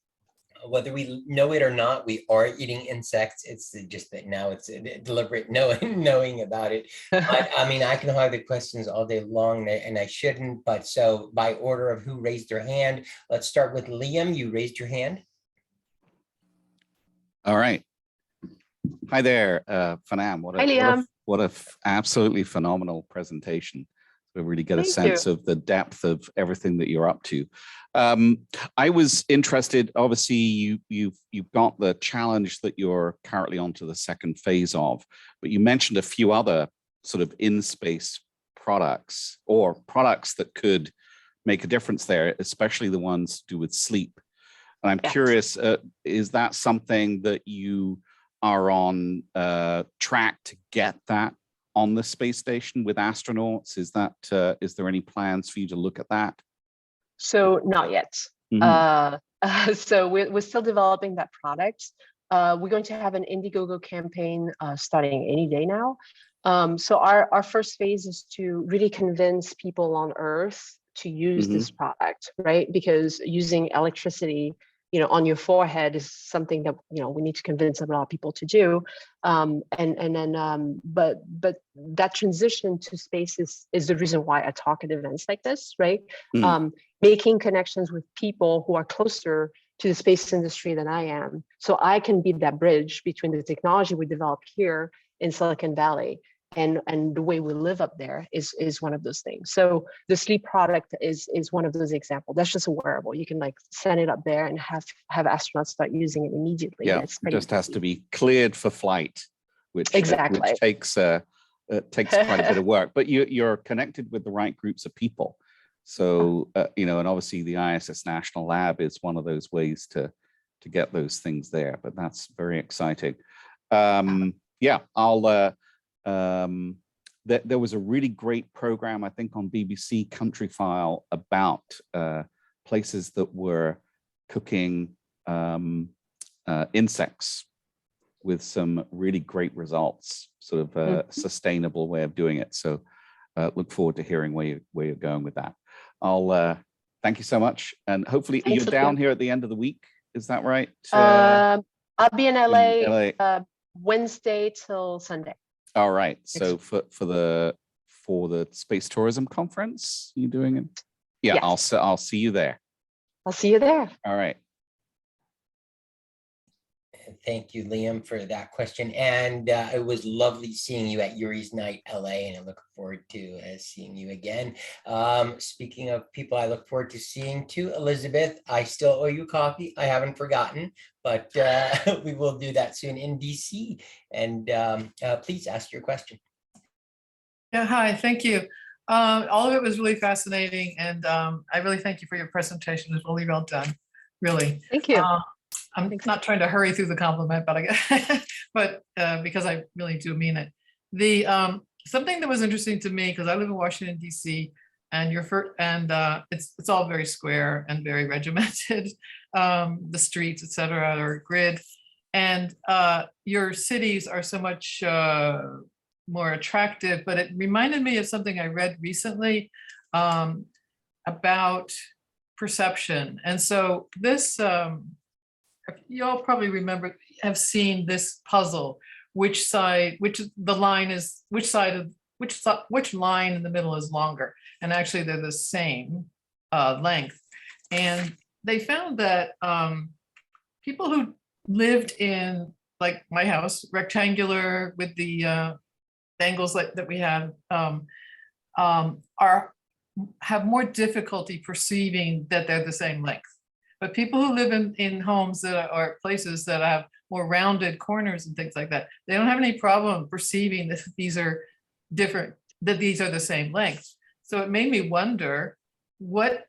Speaker 2: Whether we know it or not, we are eating insects. It's just that now it's a deliberate knowing about it. But I mean, I can have the questions all day long, and I shouldn't. But so by order of who raised their hand, let's start with Liam. You raised your hand.
Speaker 3: All right. Hi there, Phnam. What a absolutely phenomenal presentation. We really get a sense of the depth of everything that you're up to. I was interested, obviously you've got the challenge that you're currently onto the second phase of, but you mentioned a few other sort of in-space products or products that could make a difference there, especially the ones to do with sleep. And I'm curious, is that something that you are on track to get that on the space station with astronauts? Is there any plans for you to look at that?
Speaker 1: So not yet. Mm-hmm. So we're still developing that product. We're going to have an Indiegogo campaign starting any day now. So our first phase is to really convince people on Earth to use this product, right? Because using electricity, on your forehead is something that we need to convince a lot of people to do, but that transition to space is the reason why I talk at events like this, right? Making connections with people who are closer to the space industry than I am, so I can be that bridge between the technology we developed here in Silicon Valley and the way we live up there is one of those things. So the sleep product is one of those examples. That's just a wearable. You can send it up there and have astronauts start using it immediately.
Speaker 3: Yeah, it just has to be cleared for flight, which takes quite a bit of work. But you're connected with the right groups of people. So and obviously the ISS National Lab is one of those ways to get those things there. But that's very exciting. Yeah, there was a really great program, I think, on BBC Countryfile about places that were cooking insects with some really great results, sort of a sustainable way of doing it. So look forward to hearing where you're going with that. I'll thank you so much, and hopefully you're down here at the end of the week. Is that right?
Speaker 1: I'll be in LA. Wednesday till Sunday.
Speaker 3: All right. So for the Space Tourism Conference, you doing it? Yeah, yes. I'll see you there.
Speaker 1: I'll see you there.
Speaker 3: All right.
Speaker 2: Thank you, Liam, for that question. And it was lovely seeing you at Yuri's Night, LA, and I look forward to seeing you again. Speaking of people I look forward to seeing too, Elizabeth, I still owe you coffee. I haven't forgotten, but we will do that soon in DC. And please ask your question.
Speaker 4: Yeah, hi, thank you. All of it was really fascinating, and I really thank you for your presentation. It was really well done, really.
Speaker 1: Thank you.
Speaker 4: I'm not trying to hurry through the compliment, but because I really do mean it. Something that was interesting to me, because I live in Washington D.C. and it's all very square and very regimented, the streets, etc., or grid, and your cities are so much more attractive. But it reminded me of something I read recently about perception, and so this. You all probably have seen this puzzle, which line in the middle is longer, and actually they're the same length. And they found that people who lived in, like my house, rectangular with the angles that we have, have more difficulty perceiving that they're the same length. But people who live in homes that are places that have more rounded corners and things like that, they don't have any problem perceiving that these are different, that these are the same length. So it made me wonder what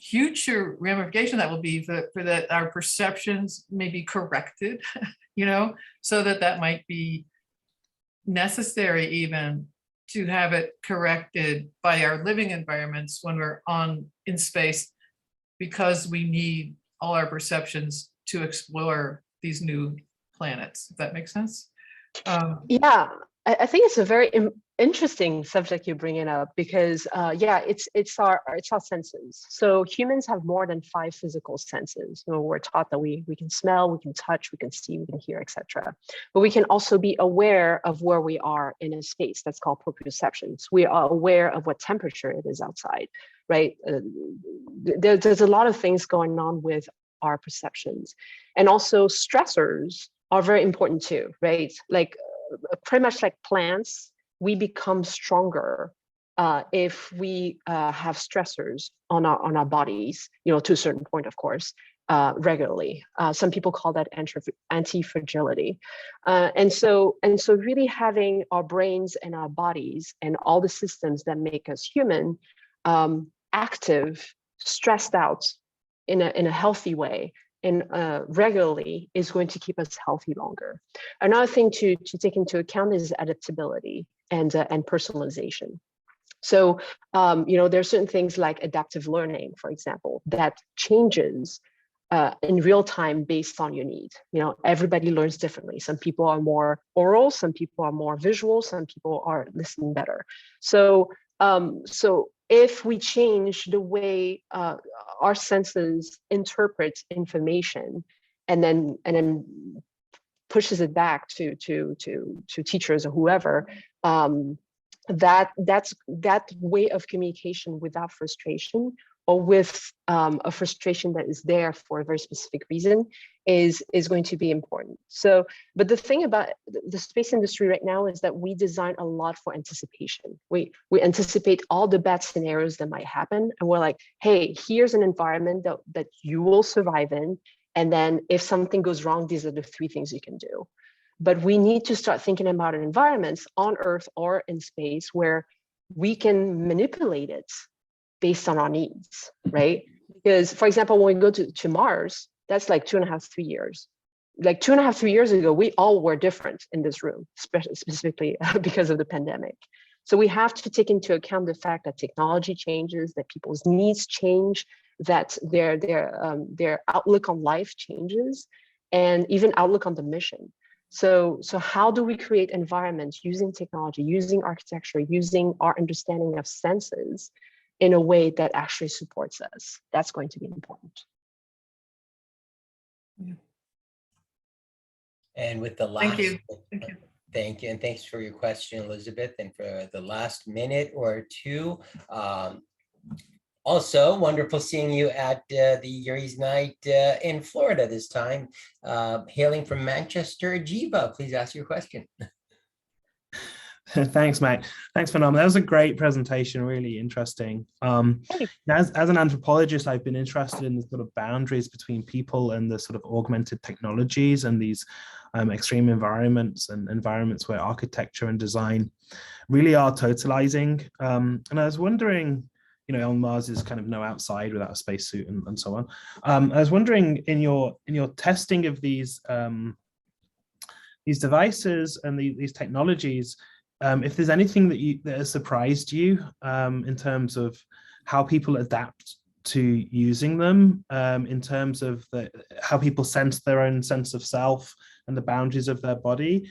Speaker 4: future ramification that will be for that our perceptions may be corrected, so that might be necessary even to have it corrected by our living environments when we're in space, because we need all our perceptions to explore these new planets. If that makes sense?
Speaker 1: Yeah, I think it's a very interesting subject you're bringing up, because it's our senses. So humans have more than 5 physical senses. We're taught that we can smell, we can touch, we can see, we can hear, etc. But we can also be aware of where we are in a space. That's called proprioception. We are aware of what temperature it is outside, right? There's a lot of things going on with our perceptions, and also stressors are very important too, right? Pretty much like plants, we become stronger if we have stressors on our bodies, to a certain point, of course, regularly. Some people call that anti-fragility. And so really having our brains and our bodies and all the systems that make us human active, stressed out in a healthy way, and regularly is going to keep us healthy longer. Another thing to take into account is adaptability and personalization. So, there are certain things like adaptive learning, for example, that changes in real time based on your need. You know, everybody learns differently. Some people are more oral, some people are more visual, some people are listening better. So, so if we change the way our senses interpret information, and then pushes it back to teachers or whoever, that way of communication without frustration, or with a frustration that is there for a very specific reason, is going to be important. So, but the thing about the space industry right now is that we design a lot for anticipation. We anticipate all the bad scenarios that might happen, and we're like, hey, here's an environment that you will survive in, and then if something goes wrong, these are the 3 things you can do. But we need to start thinking about environments on Earth or in space where we can manipulate it based on our needs, right? Because, for example, when we go to Mars, that's like 2.5, 3 years. Like 2.5, 3 years ago, we all were different in this room, specifically because of the pandemic. So we have to take into account the fact that technology changes, that people's needs change, that their outlook on life changes, and even outlook on the mission. So how do we create environments using technology, using architecture, using our understanding of senses in a way that actually supports us? That's going to be important.
Speaker 4: Yeah.
Speaker 2: And with the last,
Speaker 4: thank you.
Speaker 2: Thank you, and thanks for your question, Elizabeth. And for the last minute or two, also wonderful seeing you at the Yuri's Night in Florida this time. Hailing from Manchester, Jiva, please ask your question.
Speaker 5: Thanks, Matt. Thanks, Phnam. That was a great presentation, really interesting. As an anthropologist, I've been interested in the sort of boundaries between people and the sort of augmented technologies and these extreme environments and environments where architecture and design really are totalizing. And I was wondering, you know, on Mars is kind of no outside without a spacesuit and so on. I was wondering, in your testing of these devices and these technologies, if there's anything that has surprised you in terms of how people adapt to using them, in terms of how people sense their own sense of self and the boundaries of their body.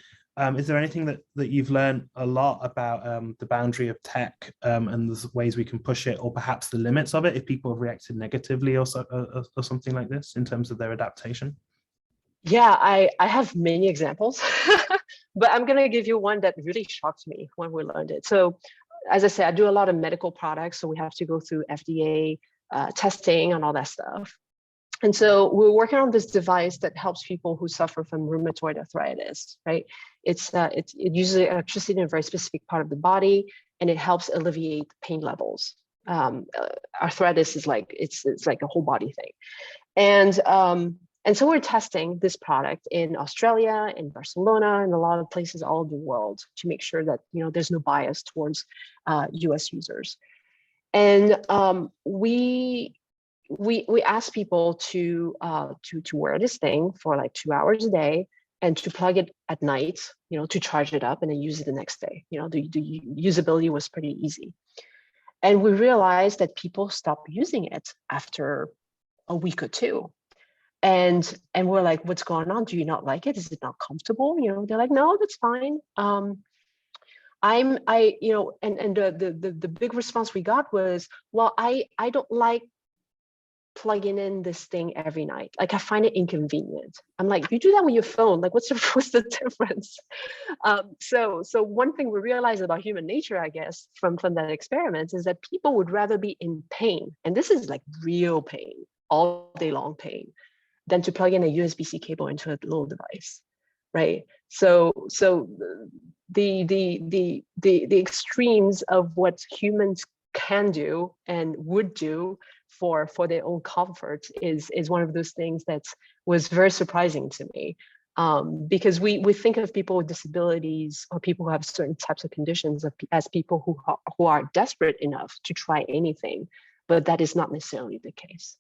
Speaker 5: Is there anything that you've learned a lot about the boundary of tech and the ways we can push it, or perhaps the limits of it if people have reacted negatively or something like this in terms of their adaptation?
Speaker 1: Yeah, I have many examples, but I'm going to give you one that really shocked me when we learned it. So, as I said, I do a lot of medical products, so we have to go through FDA testing and all that stuff. And so we're working on this device that helps people who suffer from rheumatoid arthritis, right? It uses electricity in a very specific part of the body, and it helps alleviate pain levels. Arthritis is like, it's like a whole body thing. And so we're testing this product in Australia, in Barcelona, and a lot of places all over the world to make sure that, you know, there's no bias towards US users. And we ask people to wear this thing for like 2 hours a day and to plug it at night, you know, to charge it up and then use it the next day. You know, the usability was pretty easy. And we realized that people stopped using it after a week or two. And we're like, what's going on? Do you not like it? Is it not comfortable? You know, they're like, no, that's fine. You know, and the big response we got was, well, I don't like plugging in this thing every night. Like, I find it inconvenient. I'm like, you do that with your phone. Like, what's the difference? So one thing we realized about human nature, I guess, from that experiment, is that people would rather be in pain, and this is like real pain, all day long pain, than to plug in a USB-C cable into a little device, right? So the extremes of what humans can do and would do for their own comfort is one of those things that was very surprising to me, because we think of people with disabilities or people who have certain types of conditions as people who are desperate enough to try anything, but that is not necessarily the case.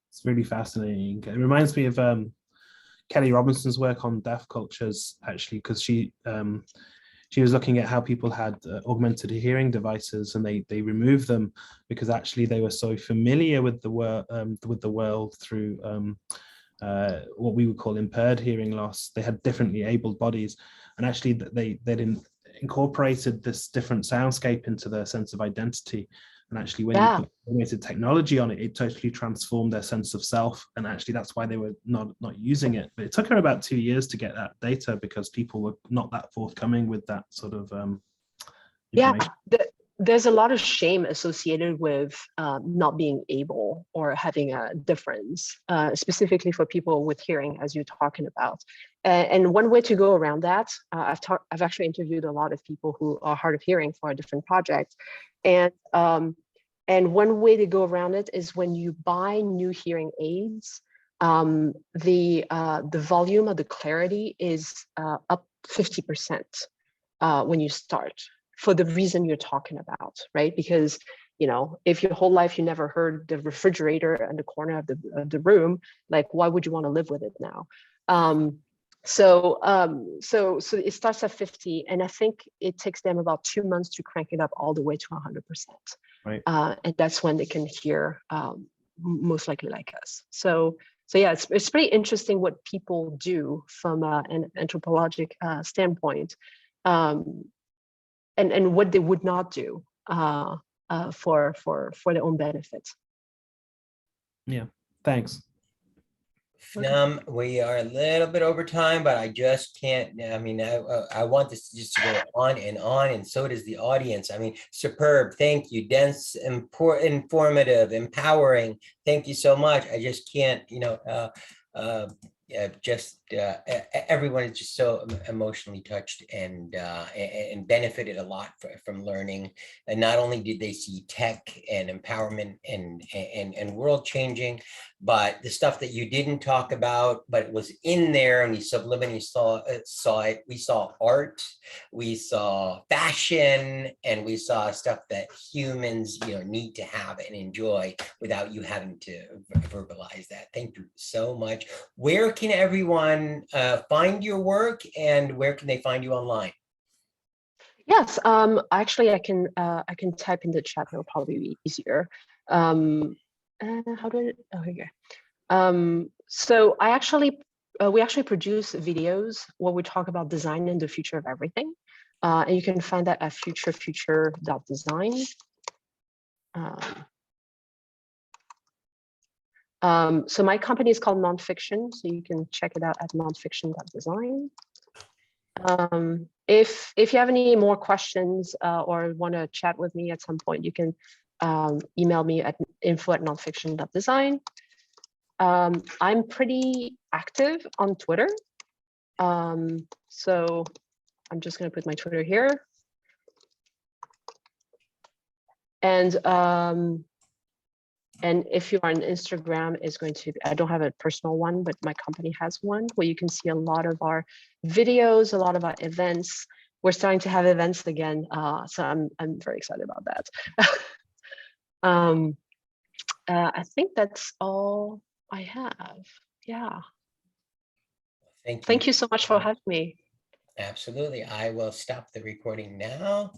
Speaker 5: It's really fascinating. It reminds me of Kelly Robinson's work on deaf cultures, actually, because she was looking at how people had augmented hearing devices, and they removed them because actually they were so familiar with the world through what we would call impaired hearing loss. They had differently abled bodies, and actually they incorporated this different soundscape into their sense of identity. And actually, when you put automated technology on it, it totally transformed their sense of self. And actually, that's why they were not using it. But it took her about 2 years to get that data because people were not that forthcoming with that sort of information.
Speaker 1: There's a lot of shame associated with not being able or having a difference, specifically for people with hearing, as you're talking about. And one way to go around that, I've actually interviewed a lot of people who are hard of hearing for a different project, and one way to go around it is when you buy new hearing aids, the volume of the clarity is up 50% when you start, for the reason you're talking about, right? Because, you know, if your whole life you never heard the refrigerator in the corner of the room, like, why would you want to live with it now? So it starts at 50, and I think it takes them about 2 months to crank it up all the way to 100%.
Speaker 5: Right.
Speaker 1: And that's when they can hear most likely like us. So yeah, it's pretty interesting what people do from an anthropologic standpoint, and what they would not do for their own benefit.
Speaker 5: Yeah, thanks.
Speaker 2: Phnam, we are a little bit over time, but I just can't, I mean, I want this just to go on, and so does the audience. I mean, superb, thank you, dense, informative, empowering, thank you so much. I just can't, you know, everyone is just so emotionally touched and benefited a lot from learning. And not only did they see tech and empowerment and world changing, but the stuff that you didn't talk about, but it was in there, and we subliminally saw it. We saw art, we saw fashion, and we saw stuff that humans, you know, need to have and enjoy without you having to verbalize that. Thank you so much. Where can everyone find your work, and where can they find you online?
Speaker 1: Yes, actually, I can type in the chat. It'll probably be easier. How do I? Oh, here you go. So we actually produce videos where we talk about design and the future of everything, and you can find that at future.design. So my company is called Nonfiction, so you can check it out at nonfiction.design. If you have any more questions or want to chat with me at some point, you can email me at info@nonfiction.design. I'm pretty active on Twitter. So I'm just going to put my Twitter here. And if you're on Instagram, is going to, I don't have a personal one, but my company has one where you can see a lot of our videos, a lot of our events. We're starting to have events again. So I'm very excited about that. I think that's all I have. Yeah. Thank you so much for having me.
Speaker 2: Absolutely. I will stop the recording now.